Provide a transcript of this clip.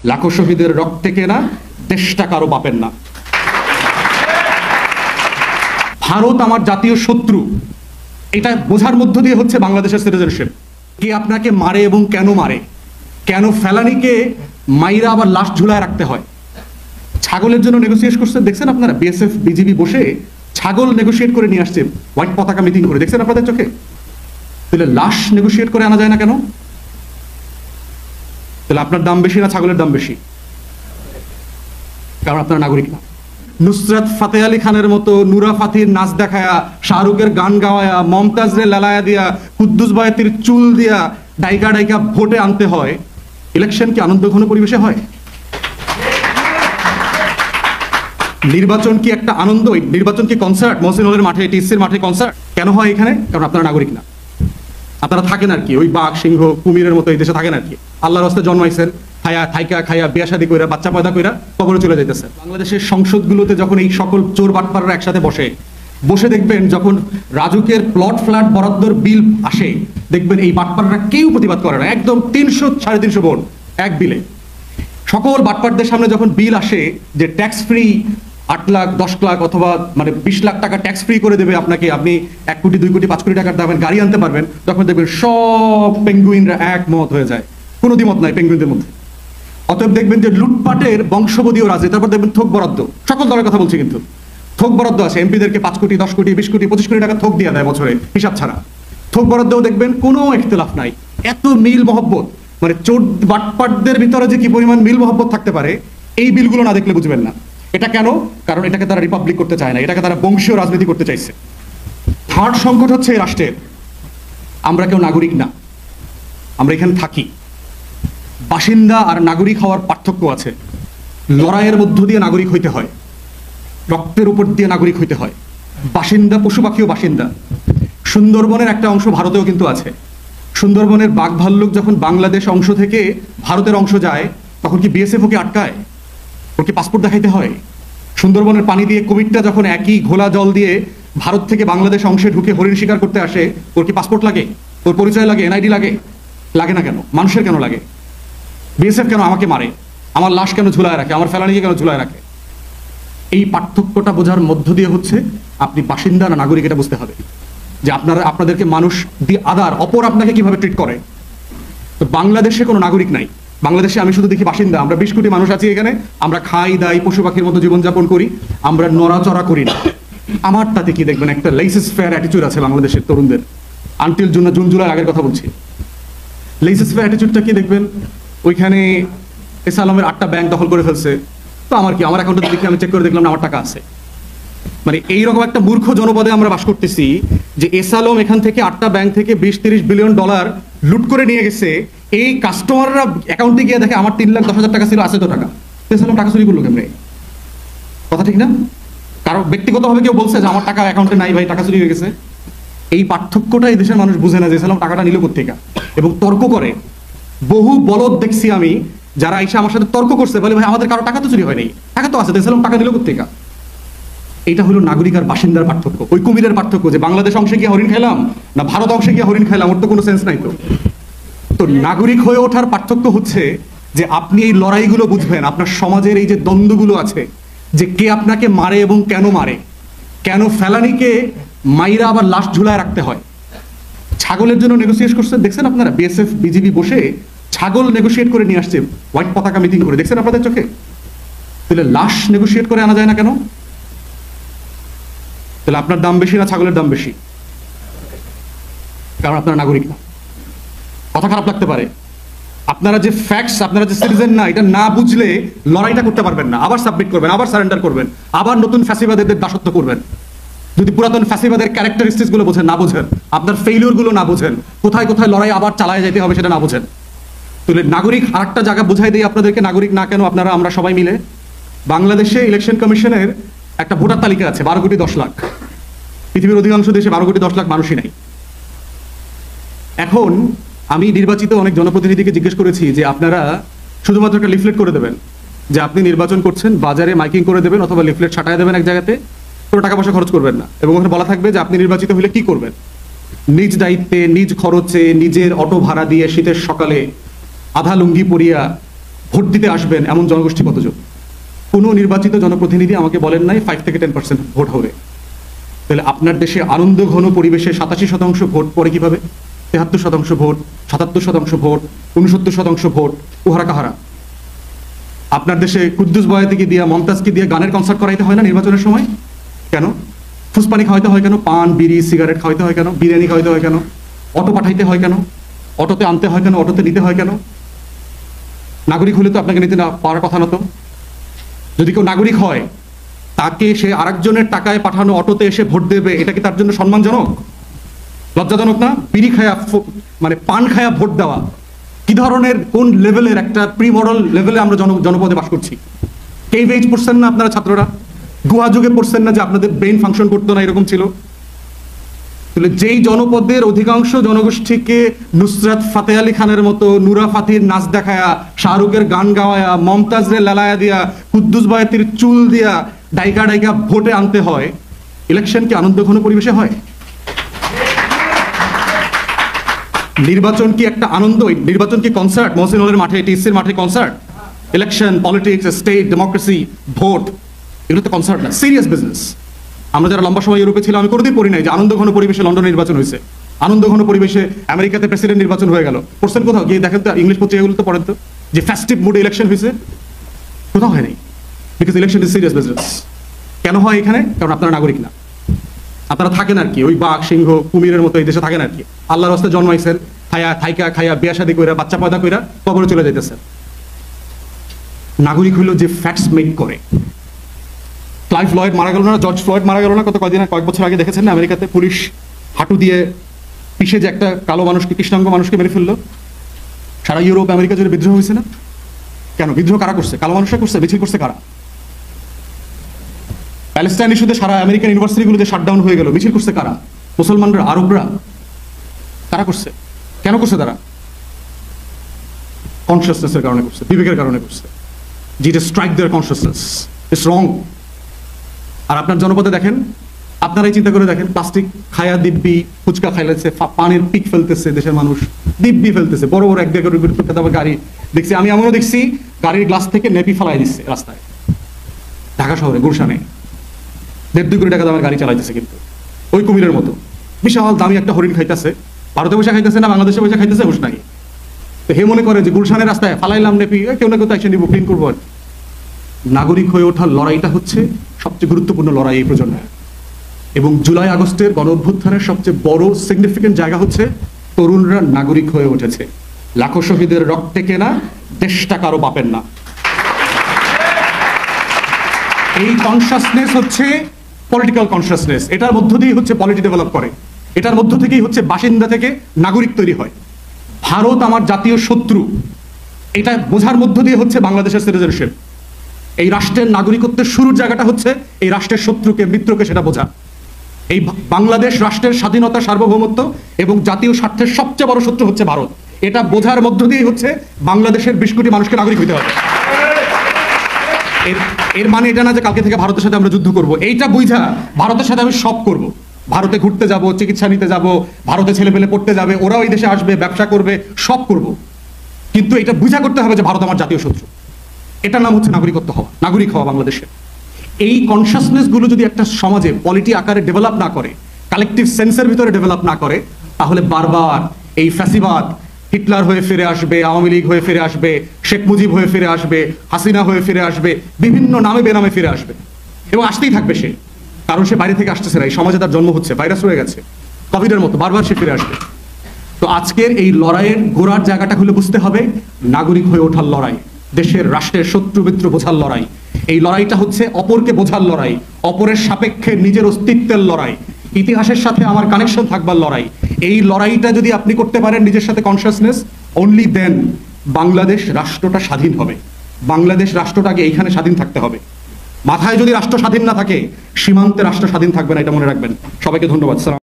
লাখো শহীদের রক্তে কেনা দেশটা কারো বাপের না। ভারত আমার জাতীয় শত্রু, এটা বোঝার মধ্য দিয়ে হচ্ছে বাংলাদেশের সিটিজেনশিপ। কে আপনাকে মারে এবং কেন মারে, কেন ফেলানিকে মাইরা আবার লাশ ঝুলায় রাখতে হয়। ছাগলের জন্য নেগোসিয়েট করছে দেখছেন আপনারা, বিএসএফ বিজিবি বসে ছাগল নেগোসিয়েট করে নিয়ে আসছে হোয়াইট পতাকা মিটিং করে, দেখছেন আপনাদের চোখে। তাহলে লাশ নেগোসিয়েট করে আনা যায় না কেন? তাহলে আপনার দাম বেশি না ছাগলের দাম বেশি? কারণ আপনারা নাগরিক না। নুসরাত ফাতে আলী খানের মতো নুরা ফাতির নাচ দেখায়া, শাহরুখের গান গাওয়ায়া, মমতাজ রে লালায়া দিয়া, কুদ্দুস বায়াতির চুল দিয়া ডাইকা ডাইকা ভোটে আনতে হয়। ইলেকশন কি আনন্দ ঘন পরিবেশে হয়? নির্বাচন কি একটা আনন্দ? নির্বাচন কি কনসার্ট? মহসিন হলের মাঠে, টিএসসির মাঠে কনসার্ট কেন হয় এখানে? কারণ আপনারা নাগরিক না। আপনারা থাকেন আর কি ওই বাঘ সিংহ কুমিরের মতো এই দেশে থাকেন আর কি। আল্লাহর রাস্তায় জন্মাইছেন, খায়া থাইকা খায়া বিয়া শাদী কইরা বাচ্চা পয়দা কইরা কবরে চলে যাইতেছে। বাংলাদেশের সংসদগুলোতে যখন এই সকল চোর বাটপাররা একসাথে বসে দেখবেন, যখন রাজুকের প্লট ফ্ল্যাট বরাদ্দর বিল আসে, দেখবেন এই বাটপাররা কেউ প্রতিবাদ করে না। একদম 300 350 ভোট এক বিলে। সকল বাটপারদের সামনে যখন বিল আসে যে ট্যাক্স ফ্রি 8 লাখ 10 লাখ অথবা মানে 20 লাখ টাকা ট্যাক্স ফ্রি করে দেবে আপনাকে, আপনি 1 কোটি 2 কোটি 5 কোটি টাকার দামের গাড়ি আনতে পারবেন, তখন দেখবেন সব পেঙ্গুইনরা একমত হয়ে যায়, কোনো দ্বিমত নাই পেঙ্গুইনদের মধ্যে। অতএব দেখবেন যে লুটপাটের বংশবদীয় রাজনীতি। তারপর দেখবেন থোক বরাদ্দ, সকল দলের কথা বলছি কিন্তু থোক বরাদ্দ আছে। এমপিদেরকে 5 কোটি 10 কোটি 20 কোটি 25 কোটি টাকা থোক দিয়ে দেয় বছরে হিসাব ছাড়া। থোক বরাদ্দও দেখবেন কোনো ইখতিলাফ নাই। এত মিল মহব্বত, মানে চোর বাটপাটদের ভিতরে যে কি পরিমাণ মিল মহব্বত থাকতে পারে এই বিলগুলো না দেখলে বুঝবেন না। এটা কেন? কারণ এটাকে তারা রিপাবলিক করতে চায় না, এটাকে তারা বংশীয় রাজনীতি করতে চাইছে। থার্ড সংকট হচ্ছে এই রাষ্ট্রের, আমরা কেউ নাগরিক না, আমরা এখানে থাকি। বাসিন্দা আর নাগরিক হওয়ার পার্থক্য আছে। লড়াইয়ের মধ্য দিয়ে নাগরিক হইতে হয়, রক্তের উপর দিয়ে নাগরিক হইতে হয়। বাসিন্দা পশু পাখিও বাসিন্দা। সুন্দরবনের একটা অংশ ভারতেও কিন্তু আছে। সুন্দরবনের বাঘ ভাল্লুক যখন বাংলাদেশ অংশ থেকে ভারতের অংশ যায়, তখন কি বিএসএফ ওকে আটকায়? ওর কি পাসপোর্ট দেখাইতে হয়? সুন্দরবনের পানি দিয়ে কুমিরটা যখন একই ঘোলা জল দিয়ে ভারত থেকে বাংলাদেশ অংশে ঢুকে হরিণ শিকার করতে আসে, ওর কি পাসপোর্ট লাগে? ওর পরিচয় লাগে? এনআইডি লাগে? লাগে না কেন? মানুষের কেন লাগে? বিএসএফ কেন আমাকে মারে? আমার লাশ কেন ঝুলায় রাখে? আমার ফেলানিকে কেন ঝুলায় রাখে? এই পার্থক্যটা বোঝার মধ্য দিয়ে হচ্ছে আপনি বাসিন্দা না নাগরিক এটা বুঝতে হবে, যে আপনাদেরকে মানুষ দি আদার অপর আপনাকে কিভাবে ট্রিট করে। তো বাংলাদেশে কোনো নাগরিক নাই। বাংলাদেশে আমি শুধু দেখি বাসিন্দা। আমরা 20 কোটি মানুষ আছি এখানে, আমরা খাই দাই পশু পাখির মতো জীবনযাপন করি, আমরা নড়াচড়া করি না। আমার তাতে কি দেখবেন একটা লেইসেস ফেয়ার অ্যাটিটিউড আছে বাংলাদেশের তরুণদের। আনটিল জুন জুলাই আগের কথা বলছি। লেইসেস ফেয়ার অ্যাটিটিউডটা কি দেখবেন? ওইখানে এস আলমের 8টা ব্যাংক দখল করে ফেলছে, তো আমার কি, আমার অ্যাকাউন্টে দেখি, আমি চেক করে দেখলাম না আমার টাকা আছে। মানে এইরকম একটা মূর্খ জনপদে আমরা বাস করতেছি যে এস আলম এখান থেকে 8টা ব্যাংক থেকে 20-30 বিলিয়ন ডলার লুট করে নিয়ে গেছে। এই কাস্টমাররা অ্যাকাউন্টে গিয়ে দেখে আমার 3,10,000 টাকা ছিল, আছে তো টাকা। এস আলম টাকা চুরি করলো কেমনে? কথা ঠিক না? কারো ব্যক্তিগতভাবে কেউ বলছে যে আমার টাকা অ্যাকাউন্টে নাই ভাই, টাকা চুরি হয়ে গেছে? এই পার্থক্যটা এই দেশের মানুষ বুঝে না যে এস আলম টাকাটা নিল কোত্থেকে, এবং তর্ক করে। বহু বলদ দেখছি আমি যারা এসে আমার সাথে তর্ক করছে, বলে ভাই আমাদের কারো টাকা তো চুরি হয়নি, টাকা তো আছে, এস আলম টাকা নিল কোত্থেকে? এটা হলো নাগরিক আর বাসিন্দার পার্থক্য। ওই কুমিরের পার্থক্য যে বাংলাদেশ অংশে গিয়ে হরিণ খেলাম না ভারত অংশে গিয়ে হরিণ খেলাম, ওর তো কোনো সেন্স নাই। তো নাগরিক হয়ে ওঠার পার্থক্য হচ্ছে যে আপনি এই লড়াইগুলো বুঝবেন, আপনার সমাজের এই যে দ্বন্দ্বগুলো আছে, যে কে আপনাকে মারে এবং কেন মারে, কেন ফেলানিকে মাইরা আবার লাশ ঝুলায় রাখতে হয়। ছাগলের জন্য নেগোসিয়েট করছে দেখছেন আপনারা, বিএসএফ বিজিবি বসে ছাগল নেগোসিয়েট করে নিয়ে আসছে হোয়াইট পতাকা মিটিং করে, দেখছেন আপনাদের চোখে। তাহলে লাশ নেগোসিয়েট করে আনা যায় না কেন? তাহলে আপনার দাম বেশি না ছাগলের দাম বেশি? কারণ আপনারা নাগরিক না। কথা খারাপ লাগতে পারে, আপনারা যে ফ্যাক্টস, আপনারা যে সিটিজেন না, এটা না বুঝলে লড়াইটা করতে পারবেন না। আবার সাবমিট করবেন, আবার সারেন্ডার করবেন, আবার নতুন ফ্যাসিবাদের দাসত্ব করবেন। যদি পুরাতন ফ্যাসিবাদের ক্যারেক্টারিস্টিক্স গুলো বোঝেন না, বোঝেন আপনার ফেইলিওর গুলো না বোঝেন, কোথায় কোথায় লড়াই আবার চালায় যেতে হবে সেটা না বোঝেন, তাহলে নাগরিক আরেকটা জায়গা বুঝাই দিই আপনাদেরকে। নাগরিক না কেন আপনারা, আমরা সবাই মিলে বাংলাদেশে ইলেকশন কমিশনের একটা ভোটার তালিকা আছে 12 কোটি 10 লাখ। পৃথিবীর অধিকাংশ দেশে 12 কোটি 10 লাখ মানুষই নাই। এখন আমি নির্বাচিত অনেক জনপ্রতিনিধিকে জিজ্ঞেস করেছি যে আপনারা শুধুমাত্র একটা লিফলেট করে দেবেন, যে আপনি নির্বাচন করছেন, বাজারে মাইকিং করে দেবেন অথবা লিফলেট ছাটায় দেবেন এক জায়গাতে, কোনো টাকা পয়সা খরচ করবেন না, এবং ওখানে বলা থাকবে যে আপনি নির্বাচিত হলে কি করবেন। নিজ দায়িত্বে, নিজ খরচে, নিজের অটো ভাড়া দিয়ে শীতের সকালে আধা লুঙ্গি পরিয়া ভোট দিতে আসবেন এমন জনগোষ্ঠী কতজন? কোনো নির্বাচিত জনপ্রতিনিধি আমাকে বলেন নাই 5 থেকে 10% ভোট হবে। তাহলে আপনার দেশে আনন্দ ঘন পরিবেশে 87% ভোট পড়ে কিভাবে? 73% ভোট, 77% ভোট, 69% ভোট, উহারা কাহারা? আপনার দেশে কুদ্দুস বয়াতিকে দিয়া, মমতাজকে দিয়ে গানের কনসার্ট করাইতে হয় না নির্বাচনের সময়? কেন? ফুসপানি খাওয়াইতে হয় কেন? পান, বিড়ি, সিগারেট খাওয়াইতে হয় কেন? বিরিয়ানি খাওয়াইতে হয় কেন? অটো পাঠাইতে হয় কেন? অটোতে আনতে হয় কেন? অটোতে নিতে হয় কেন? নাগরিক হলে তো আপনাকে নিতে না পাওয়ার কথা না তো। যদি কেউ নাগরিক হয়, তাকে সে আরেকজনের টাকায় পাঠানো অটোতে এসে ভোট দেবে, এটা কি তার জন্য সম্মানজনক? লজ্জাজনক না? বিড়ি খায়া, মানে পান খায়া ভোট দেওয়া কি ধরনের, কোন লেভেলের একটা প্রি মডেল লেভেলে আমরা জনপদে বাস করছি? কেভ এজ পড়ছেন না আপনারা ছাত্ররা? গুহা যুগে পড়ছেন না যে আপনাদের ব্রেইন ফাংশন করতো না, এরকম ছিল? তাহলে যেই জনপদের অধিকাংশ জনগোষ্ঠীকে নুসরাত ফাতে আলী খানের মতো, নুরা ফাতির নাচ দেখায়া, শাহরুখের গান গাওয়ায়া, মমতাজরে লালায়া দিয়া, কুদ্দুস বয়াতির চুল দিয়া ডাইকা ডাইকা ভোটে আনতে হয়, ইলেকশন কি আনন্দ ঘন পরিবেশে হয়? নির্বাচন কি একটা আনন্দ? নির্বাচন কি কনসার্ট? মহসিন হলের মাঠে, টিএসসির মাঠে concert? Election, politics, state, democracy, vote, এগুলো তো কনসার্ট না, সিরিয়াস বিজনেস। আমরা যারা লম্বা সময় ইউরোপে ছিলাম, আমি কোনোদিন পড়ি নাই যে আনন্দ ঘন পরিবেশে লন্ডন নির্বাচন হয়েছে, আনন্দ ঘন পরিবেশে আমেরিকাতে প্রেসিডেন্ট নির্বাচন হয়ে গেল। পড়ছেন কোথাও গিয়ে? দেখেন তো ইংলিশ পত্রিকাগুলো তো পড়েন তো, যে ফেস্টিভ মুডে ইলেকশন হয়েছে। কোথাও হয় নাই, because election is serious business. কেন হয় এখানে? কারণ আপনারা নাগরিক না, আপনারা থাকেন আর কি ওই বাঘ, সিংহ, কুমিরের মতো এই দেশে থাকেন আর কি। আল্লাহর রাস্তায় জন্মাইছেন, খায়া থাইকা খায়া বিয়া শাদী কইরা বাচ্চা পয়দা কইরা কবরে চলে যাইতেছেন। নাগরিক হইল যে ফ্যাক্টস মেক করে। ক্লাইভ লয়েড মারা গেল না, জর্জ ফ্লয়েড মারা গেল না কয়েক বছর আগে, দেখেছেন না আমেরিকাতে? পুলিশ হাঁটু দিয়ে পিষে যে একটা কালো মানুষকে, কৃষ্ণাঙ্গ মানুষকে মেরে ফেললো। সারা ইউরোপ আমেরিকা জুড়ে বিদ্রোহ হয়েছে না? কেন বিদ্রোহ কারা করছে? কালো মানুষরা করছে? মিছিল করছে কারা? প্যালেস্টাইন ইস্যুতে সারা আমেরিকান ইউনিভার্সিটিগুলোতে শাটডাউন হয়ে গেল, মিছিল করছে কারা? মুসলমানরা, আরবরা। কারা করছে? কেন করছে তারা? কনসিয়াসনেসের কারণে করছে, বিবেকের কারণে করছে। যেটা strike their consciousness, it's wrong. আর আপনার জনপদে দেখেন, আপনারাই চিন্তা করে দেখেন, প্লাস্টিক খায়া দিব্যি, ফুচকা খাইলেছে, পানির পিক ফেলতেছে দেশের মানুষ, দিব্যি ফেলতেছে, বড় বড় এক গাড়ি দেখছি আমি, এমনও দেখছি গাড়ির গ্লাস থেকে নেপি ফেলাই দিচ্ছে রাস্তায়, ঢাকা শহরে গুলশানে। 1.5-2 কোটি টাকা দামের গাড়ি চালাইতেছে, কিন্তু ওই কুমিরের মতো বিশাল দামি একটা হরিণ খাইতেছে। ভারতে বসে খাইতেছে না বাংলাদেশে বসে খাইতেছে, বুঝ নাই। তো হে মনে করে যে গুলশানের রাস্তায় ফালাইলাম নেপি, কেউ না কেউ তো অ্যাকশন নিব, ক্লিন করবো। নাগরিক হয়ে ওঠার লড়াইটা হচ্ছে সবচেয়ে গুরুত্বপূর্ণ লড়াই এই প্রজন্মের। এবং জুলাই আগস্টের গণ অভ্যুত্থানের সবচেয়ে বড় সিগনিফিকেন্ট জায়গা হচ্ছে তরুণরা নাগরিক হয়ে উঠেছে। লাখো শহীদের রক্তে কেনা দেশটা কারো বাপের না। এই কনসাসনেস হচ্ছে পলিটিক্যাল কনসাসনেস। এটার মধ্য দিয়ে হচ্ছে পলিটি ডেভেলপ করে, এটার মধ্য থেকেই হচ্ছে বাসিন্দা থেকে নাগরিক তৈরি হয়। ভারত আমার জাতীয় শত্রু, এটা বোঝার মধ্য দিয়ে হচ্ছে বাংলাদেশের সিটিজেনশিপ। এই রাষ্ট্রের নাগরিকত্বের শুরুর জায়গাটা হচ্ছে এই রাষ্ট্রের শত্রুকে, মিত্রকে সেটা বোঝা। এই বাংলাদেশ রাষ্ট্রের স্বাধীনতা, সার্বভৌমত্ব এবং জাতীয় স্বার্থের সবচেয়ে বড় শত্রু হচ্ছে ভারত। এটা বোঝার মধ্য দিয়ে হচ্ছে বাংলাদেশের 20 কোটি মানুষকে নাগরিক হতে হবে। এর মানে এটা না যে কালকে থেকে ভারতের সাথে আমরা যুদ্ধ করব। এইটা বুঝা ভারতের সাথে আমি সব করব। ভারতে ঘুরতে যাব, চিকিৎসা নিতে যাব, ভারতে ছেলে পেলে পড়তে যাবে, ওরাও এই দেশে আসবে, ব্যবসা করবে, সব করব। কিন্তু এটা বুঝা করতে হবে যে ভারত আমার জাতীয় শত্রু। এটার নাম হচ্ছে নাগরিকত্ব হওয়া, নাগরিক হওয়া বাংলাদেশে। এই কনসাসনেস গুলো যদি একটা সমাজে পলিটি আকারে ডেভেলপ না করে, কালেকটিভ সেন্সের ভিতরে ডেভেলপ না করে, তাহলে বারবার এই ফ্যাসিবাদ হিটলার হয়ে ফিরে আসবে, আওয়ামী লীগ হয়ে ফিরে আসবে, শেখ মুজিব হয়ে ফিরে আসবে, হাসিনা হয়ে ফিরে আসবে, বিভিন্ন নামে বেনামে ফিরে আসবে এবং আসতেই থাকবে সে। কারণ সে বাইরে থেকে আসতেছে না, এই সমাজে তার জন্ম হচ্ছে, ভাইরাস রয়ে গেছে, কোভিডের মতো বারবার সে ফিরে আসবে। তো আজকের এই লড়াইয়ের গোড়ার জায়গাটা হলে বুঝতে হবে নাগরিক হয়ে ওঠার লড়াই, দেশের রাষ্ট্রের শত্রু মিত্র বোঝার লড়াই। এই লড়াইটা হচ্ছে অপরকে বোঝার লড়াই, অপরের সাপেক্ষে নিজের অস্তিত্বের লড়াই, ইতিহাসের সাথে আমার কানেকশন থাকবার লড়াই। এই লড়াইটা যদি আপনি করতে পারেন নিজের সাথে কনসিয়াসনেস, অনলি দেন বাংলাদেশ রাষ্ট্রটা স্বাধীন হবে। বাংলাদেশ রাষ্ট্রটাকে এইখানে স্বাধীন থাকতে হবে। মাথায় যদি রাষ্ট্র স্বাধীন না থাকে, সীমান্তে রাষ্ট্র স্বাধীন থাকবে না, এটা মনে রাখবেন। সবাইকে ধন্যবাদ।